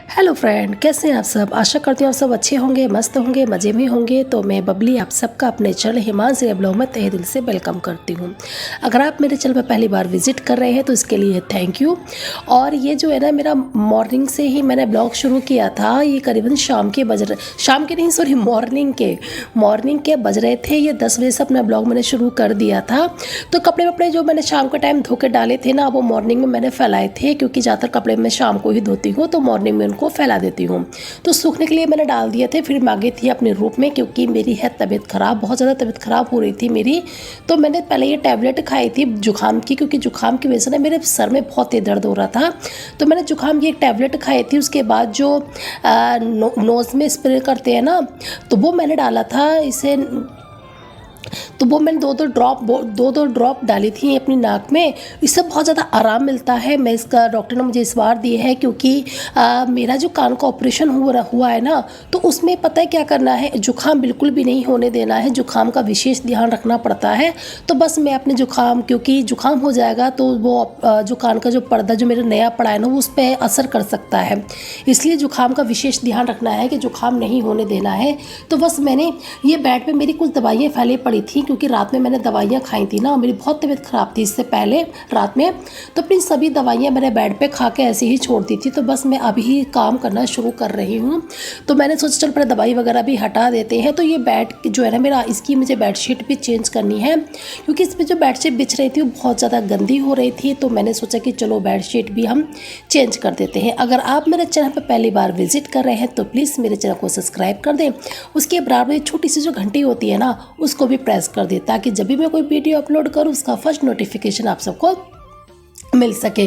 Hello friend, कैसे हैं आप सब। आशा करती हूँ आप सब अच्छे होंगे, मस्त होंगे, मज़े में होंगे। तो मैं बबली आप सबका अपने चैनल हिमांशु ब्लॉग में तहे दिल से वेलकम करती हूँ। अगर आप मेरे चैनल पर पहली बार विजिट कर रहे हैं तो इसके लिए थैंक यू। और ये जो है ना, मेरा मॉर्निंग से ही मैंने ब्लॉग शुरू किया था। ये करीबन शाम के मॉर्निंग के बज रहे थे। ये 10 बजे से अपना ब्लॉग मैंने शुरू कर दिया था। तो कपड़े वपड़े जो मैंने शाम के टाइम धो के डाले थे ना, वो मॉर्निंग में मैंने फैलाए थे, क्योंकि ज़्यादातर कपड़े मैं शाम को ही धोती हूँ तो मॉर्निंग में उनको फैला देती हूँ। तो सूखने के लिए मैंने डाल दिए थे। फिर मांगी थी अपने रूम में, क्योंकि मेरी है तबीयत ख़राब, बहुत ज़्यादा तबीयत ख़राब हो रही थी मेरी। तो मैंने पहले ये टैबलेट खाई थी जुकाम की, क्योंकि जुकाम की वजह से ना मेरे सर में बहुत तेज दर्द हो रहा था। तो मैंने जुकाम की एक टैबलेट खाई थी। उसके बाद जो नोज़ में स्प्रे करते हैं ना, तो वो मैंने डाला था। तो वो मैंने दो ड्रॉप डाली थी अपनी नाक में। इससे बहुत ज़्यादा आराम मिलता है। मैं इसका डॉक्टर ने मुझे इस बार दी है, क्योंकि मेरा जो कान का ऑपरेशन हुआ है ना, तो उसमें पता है क्या करना है, जुकाम बिल्कुल भी नहीं होने देना है। जुकाम का विशेष ध्यान रखना पड़ता है। तो बस मैं अपने जुकाम, क्योंकि जुकाम हो जाएगा तो वो जो कान का जो पर्दा जो मेरा नया पड़ा है ना, वो उस पर असर कर सकता है। इसलिए जुकाम का विशेष ध्यान रखना है कि जुकाम नहीं होने देना है। तो बस मैंने ये बेड पे मेरी कुछ दवाइयाँ फैली पड़ी थी, क्योंकि रात में मैंने दवाइयाँ खाई थी ना, मेरी बहुत तबीयत ख़राब थी इससे पहले रात में। तो अपनी सभी दवाइयाँ मैंने बेड पे खा के ऐसे ही छोड़ दी थी। तो बस मैं अभी काम करना शुरू कर रही हूँ। तो मैंने सोचा चल पहले दवाई वगैरह भी हटा देते हैं। तो ये बेड जो है ना मेरा, इसकी मुझे बेडशीट भी चेंज करनी है, क्योंकि इस पर जो बेडशीट बिछ रही थी वो बहुत ज़्यादा गंदी हो रही थी। तो मैंने सोचा कि चलो बेडशीट भी हम चेंज कर देते हैं। अगर आप मेरे चैनल पर पहली बार विजिट कर रहे हैं तो प्लीज़ मेरे चैनल को सब्सक्राइब कर दें। उसके बराबर छोटी सी जो घंटी होती है ना, उसको भी प्रेस कर दें, ताकि जब भी मैं कोई वीडियो अपलोड करूँ उसका फर्स्ट नोटिफिकेशन आप सबको मिल सके।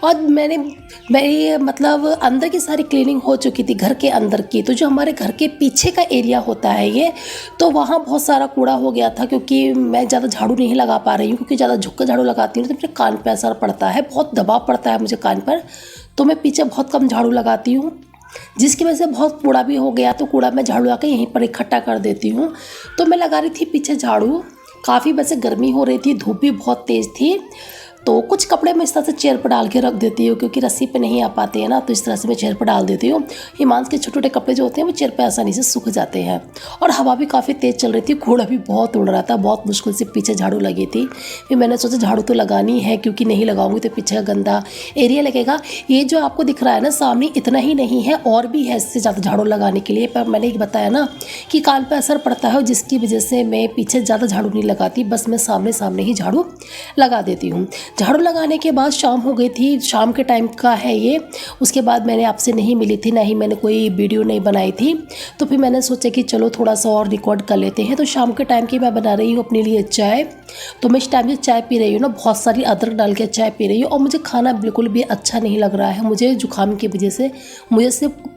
और मेरी मतलब अंदर की सारी क्लीनिंग हो चुकी थी, घर के अंदर की। तो जो हमारे घर के पीछे का एरिया होता है ये, तो वहाँ बहुत सारा कूड़ा हो गया था, क्योंकि मैं ज़्यादा झाड़ू नहीं लगा पा रही हूँ, क्योंकि ज़्यादा झुक कर झाड़ू लगाती हूँ तो मेरे कान पर असर पड़ता है, बहुत दबाव पड़ता है मुझे कान पर। तो मैं पीछे बहुत कम झाड़ू लगाती हूँ, जिसकी वजह से बहुत कूड़ा भी हो गया। तो कूड़ा मैं झाड़ू आकर यहीं पर इकट्ठा कर देती हूँ। तो मैं लगा रही थी पीछे झाड़ू। काफ़ी वैसे गर्मी हो रही थी, धूप भी बहुत तेज़ थी। तो कुछ कपड़े मैं इस तरह से चेयर पर डाल के रख देती हूँ, क्योंकि रस्सी पे नहीं आ पाते हैं ना, तो इस तरह से मैं चेयर पर डाल देती हूँ। हिमांश के छोटे छोटे कपड़े जो होते हैं वो चेयर पे आसानी से सूख जाते हैं। और हवा भी काफ़ी तेज़ चल रही थी, कूड़ा भी बहुत उड़ रहा था, बहुत मुश्किल से पीछे झाड़ू लगी थी। फिर मैंने सोचा झाड़ू तो लगानी है, क्योंकि नहीं लगाऊंगी तो पीछे का गंदा एरिया लगेगा। ये जो आपको दिख रहा है ना सामने, इतना ही नहीं है, और भी है इससे ज़्यादा झाड़ू लगाने के लिए। पर मैंने ये बताया ना कि कान पर असर पड़ता है, जिसकी वजह से मैं पीछे ज़्यादा झाड़ू नहीं लगाती, बस मैं सामने सामने ही झाड़ू लगा देती हूँ। झाड़ू लगाने के बाद शाम हो गई थी, शाम के टाइम का है ये। उसके बाद मैंने आपसे नहीं मिली थी, ना ही मैंने कोई वीडियो नहीं बनाई थी। तो फिर मैंने सोचा कि चलो थोड़ा सा और रिकॉर्ड कर लेते हैं। तो शाम के टाइम की मैं बना रही हूँ अपने लिए चाय। तो मैं इस टाइम से चाय पी रही हूँ ना, बहुत सारी अदरक डाल के चाय पी रही हूँ। और मुझे खाना बिल्कुल भी अच्छा नहीं लग रहा है, मुझे जुकाम की वजह से मुझे सिर्फ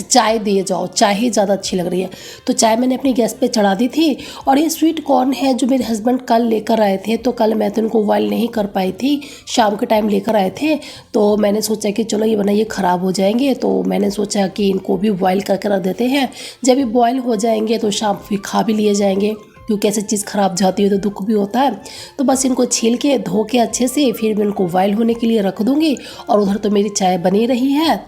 चाय दिए जाओ, चाय ही ज़्यादा अच्छी लग रही है। तो चाय मैंने अपनी गैस पे चढ़ा दी थी। और ये स्वीट कॉर्न है जो मेरे हस्बैंड कल लेकर आए थे, तो कल मैं तो इनको बॉयल नहीं कर पाई थी, शाम के टाइम लेकर आए थे। तो मैंने सोचा कि चलो ये बनाइए, ख़राब हो जाएंगे, तो मैंने सोचा कि इनको भी बॉयल करके रख देते हैं। जब ये बॉयल हो जाएंगे तो शाम फिर खा भी लिए जाएंगे, क्योंकि ऐसी चीज़ ख़राब जाती है तो दुख भी होता है। तो बस इनको छील के धो के अच्छे से फिर मैं इनको बॉयल होने के लिए रख दूँगी। और उधर तो मेरी चाय बनी रही है।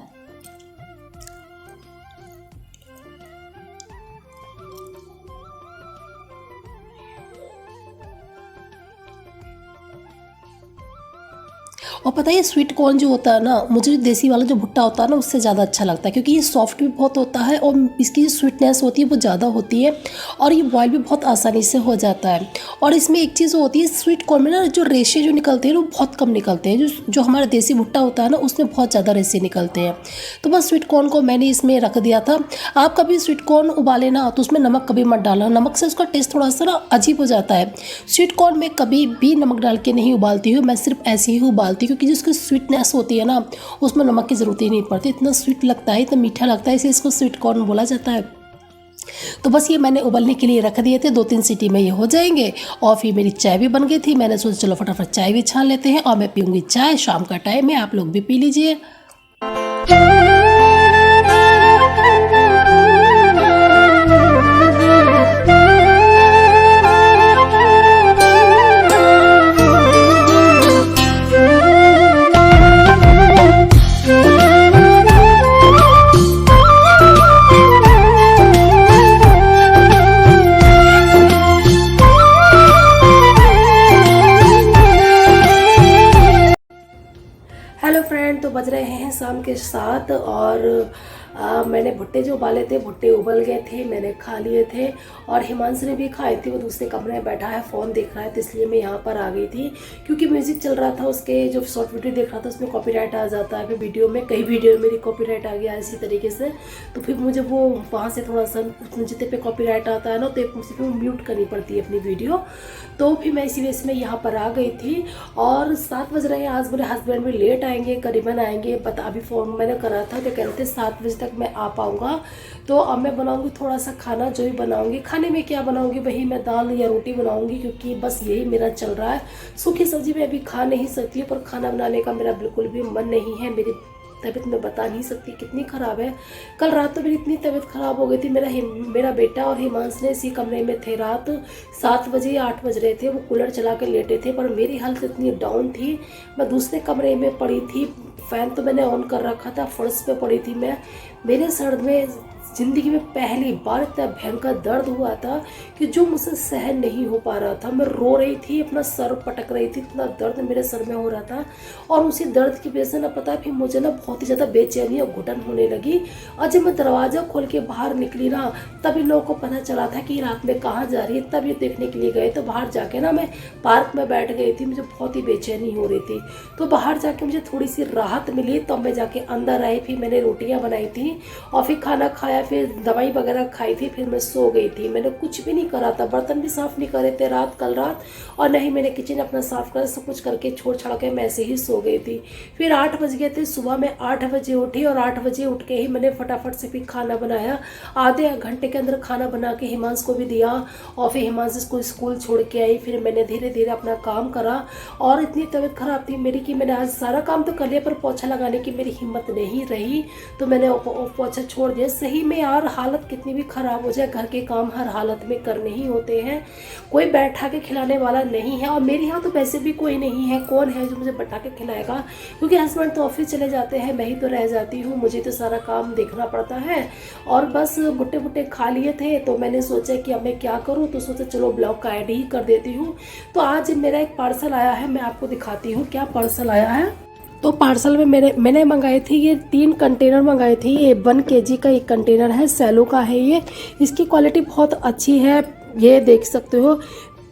और पता है ये स्वीट कॉर्न जो होता है ना, मुझे जो देसी वाला जो भुट्टा होता है ना, उससे ज़्यादा अच्छा लगता है, क्योंकि ये सॉफ्ट भी बहुत होता है और इसकी जो स्वीटनेस होती है वो ज़्यादा होती है। और ये बॉयल भी बहुत आसानी से हो जाता है। और इसमें एक चीज़ होती है स्वीट कॉर्न में ना, जो रेशे जो निकलते हैं वो बहुत कम निकलते हैं। जो हमारा देसी भुट्टा होता है ना, उसमें बहुत ज़्यादा रेशे निकलते हैं। तो बस स्वीट कॉर्न को मैंने इसमें रख दिया था। आप कभी स्वीट कॉर्न उबाले ना तो उसमें नमक कभी मत डालना, नमक से उसका टेस्ट थोड़ा सा ना अजीब हो जाता है। स्वीट कॉर्न में कभी भी नमक डाल के नहीं उबालती हूँ, मैं सिर्फ ऐसे ही उबालती हूँ, क्योंकि जिसकी स्वीटनेस होती है ना, उसमें नमक की ज़रूरत ही नहीं पड़ती। इतना स्वीट लगता है, इतना मीठा लगता है, इसलिए इसको स्वीट कॉर्न बोला जाता है। तो बस ये मैंने उबलने के लिए रख दिए थे, 2-3 सीटी में ये हो जाएंगे। और फिर मेरी चाय भी बन गई थी। मैंने सोचा चलो फटाफट चाय भी छान लेते हैं, और मैं पीऊँगी चाय। शाम का टाइम है, आप लोग भी पी लीजिए। हेलो फ्रेंड, तो बज रहे हैं शाम के 7 और मैंने भुट्टे जो उबाले थे, भुट्टे उबल गए थे, मैंने खा लिए थे। और हिमांशु ने भी खाए थे, वो दूसरे कमरे में बैठा है, फ़ोन देख रहा है, तो इसलिए मैं यहाँ पर आ गई थी क्योंकि म्यूज़िक चल रहा था। उसके जो शॉर्ट वीडियो देख रहा था उसमें कॉपीराइट आ जाता है, फिर वीडियो में कई वीडियो में मेरी कॉपीराइट आ गया इसी तरीके से। तो फिर मुझे वो वहाँ से थोड़ा सा जितने पे कॉपीराइट आता है ना, तो मुझे फिर म्यूट करनी पड़ती है अपनी वीडियो। तो फिर मैं इसी वजह से मैं यहाँ पर आ गई थी। और 7 बज रहे हैं, आज मेरे हस्बैंड भी लेट आएंगे, करीबन आएंगे। बता अभी फ़ोन मैंने करा था तो कह रहे थे 7 बजे तक मैं आ पाऊँगा। तो अब मैं बनाऊँगी थोड़ा सा खाना, जो ही बनाऊँगी। खाने में क्या बनाऊँगी, वही मैं दाल या रोटी बनाऊँगी क्योंकि बस यही मेरा चल रहा है। सूखी सब्जी मैं अभी खा नहीं सकती हूँ, पर खाना बनाने का मेरा बिल्कुल भी मन नहीं है। मेरी तबीयत मैं बता नहीं सकती कितनी ख़राब है। कल रात तो मेरी इतनी तबीयत ख़राब हो गई थी। मेरा बेटा और हिमांशु ने इसी कमरे में थे। रात 7 बजे या 8 बज रहे थे, वो कूलर चला के लेटे थे, पर मेरी हालत इतनी डाउन थी। मैं दूसरे कमरे में पड़ी थी, फ़ैन तो मैंने ऑन कर रखा था, फर्श पे पड़ी थी मैं। मेरे सर में ज़िंदगी में पहली बार इतना भयंकर दर्द हुआ था कि जो मुझसे सहन नहीं हो पा रहा था। मैं रो रही थी, अपना सर पटक रही थी, इतना दर्द मेरे सर में हो रहा था। और उसी दर्द की वजह से ना पता फिर मुझे ना बहुत ही ज़्यादा बेचैनी और घुटन होने लगी। और जब मैं दरवाज़ा खोल के बाहर निकली ना, तभी लोगों को पता चला था कि रात में कहाँ जा रही है। तब ये देखने के लिए गए तो बाहर जाके ना मैं पार्क में बैठ गई थी, मुझे बहुत ही बेचैनी हो रही थी। तो बाहर जाके मुझे थोड़ी सी राहत मिली, तो मैं जाके अंदर आई। फिर मैंने रोटियाँ बनाई थी और फिर खाना खाया, फिर दवाई वगैरह खाई थी, फिर मैं सो गई थी। मैंने कुछ भी नहीं करा था, बर्तन भी साफ़ नहीं करे थे कल रात, और नहीं मैंने किचन अपना साफ़ करा। सब कुछ करके छोड़ छाड़ के मैं ऐसे ही सो गई थी। फिर 8 बज गए थे, सुबह मैं 8 बजे उठी और 8 बजे उठ के ही मैंने फटाफट से फिर खाना बनाया। आधे घंटे के अंदर खाना बना के हिमांशु को भी दिया और फिर हिमांशु को स्कूल छोड़ के आई। फिर मैंने धीरे धीरे अपना काम करा। और इतनी तबीयत ख़राब थी मेरी कि मैंने आज सारा काम तो कर लिया, पर पोछा लगाने की मेरी हिम्मत नहीं रही, तो मैंने पोछा छोड़ दिया। सही में यार, हालत कितनी भी ख़राब हो जाए, घर के काम हर हालत में करने ही होते हैं। कोई बैठा के खिलाने वाला नहीं है, और मेरे यहाँ तो वैसे भी कोई नहीं है। कौन है जो मुझे बैठा के खिलाएगा, क्योंकि हस्बैंड तो ऑफिस चले जाते हैं, मैं ही तो रह जाती हूँ। मुझे तो सारा काम देखना पड़ता है। और बस भुट्टे भुट्टे खा लिए थे, तो मैंने सोचा कि अब मैं क्या करूँ, तो सोचा चलो ब्लॉग का ऐड ही कर देती हूँ। तो आज मेरा एक पार्सल आया है, मैं आपको दिखाती हूँ क्या पार्सल आया है। तो पार्सल में मैंने मंगाए थे ये 3 कंटेनर मंगाए थे। ये 1 kg का एक कंटेनर है, सेलो का है ये। इसकी क्वालिटी बहुत अच्छी है, ये देख सकते हो।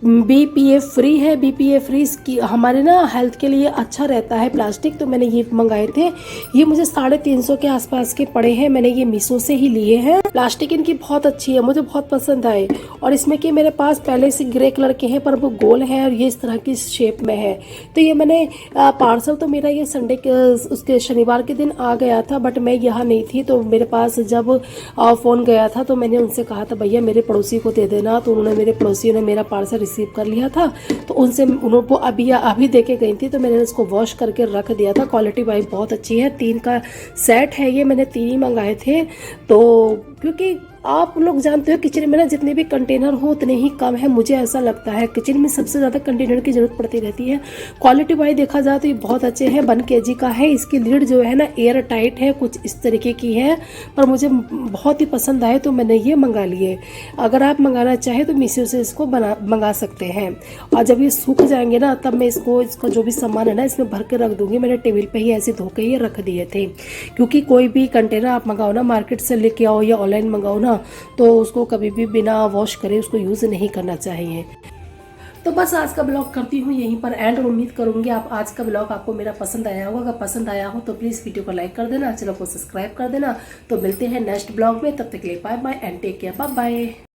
BPA फ्री है। BPA फ्री इसकी हमारे ना हेल्थ के लिए अच्छा रहता है प्लास्टिक। तो मैंने ये मंगाए थे, ये मुझे 350 के आसपास के पड़े हैं। मैंने ये मीशो से ही लिए हैं। प्लास्टिक इनकी बहुत अच्छी है, मुझे बहुत पसंद आए। और इसमें कि मेरे पास पहले से ग्रे कलर के हैं, पर वो गोल है और ये इस तरह की शेप में है। तो ये मैंने पार्सल तो मेरा ये संडे के उसके शनिवार के दिन आ गया था, बट मैं यहाँ नहीं थी। तो मेरे पास जब फ़ोन गया था तो मैंने उनसे कहा था भैया मेरे पड़ोसी को दे देना। तो उन्होंने, मेरे पड़ोसियों ने मेरा पार्सल रिसीव कर लिया था। तो उनसे उन्होंने अभी दे के गई थी, तो मैंने इसको वॉश करके रख दिया था। क्वालिटी वाइज बहुत अच्छी है। 3 का सेट है ये, मैंने 3 ही मंगाए थे। तो क्योंकि आप लोग जानते हो किचन में ना जितने भी कंटेनर हो उतने ही कम है, मुझे ऐसा लगता है। किचन में सबसे ज़्यादा कंटेनर की ज़रूरत पड़ती रहती है। क्वालिटी वाइज देखा जाए तो ये बहुत अच्छे हैं। 1 kg का है। इसकी लीड जो है ना एयर टाइट है, कुछ इस तरीके की है, पर मुझे बहुत ही पसंद आए तो मैंने ये मंगा लिए। अगर आप मंगाना चाहें तो मीशो से इसको मंगा सकते हैं। और जब ये सूख जाएंगे ना, तब मैं इसका जो भी सामान है ना इसमें भर के रख दूँगी। मैंने टेबल पर ही ऐसे धो के ये रख दिए थे, क्योंकि कोई भी कंटेनर आप मंगाओ ना, मार्केट से लेके आओ या ऑनलाइन मंगाओ ना, तो उसको कभी भी बिना वॉश करे उसको यूज़ नहीं करना चाहिए। तो बस आज का ब्लॉग करती हूँ यहीं पर एंड। उम्मीद करूँगी आप आज का ब्लॉग आपको मेरा पसंद आया होगा। अगर पसंद आया हो तो प्लीज़ वीडियो को लाइक कर देना, चैनल को सब्सक्राइब कर देना। तो मिलते हैं नेक्स्ट ब्लॉग में, तब तक के लिए bye bye and take care, bye bye.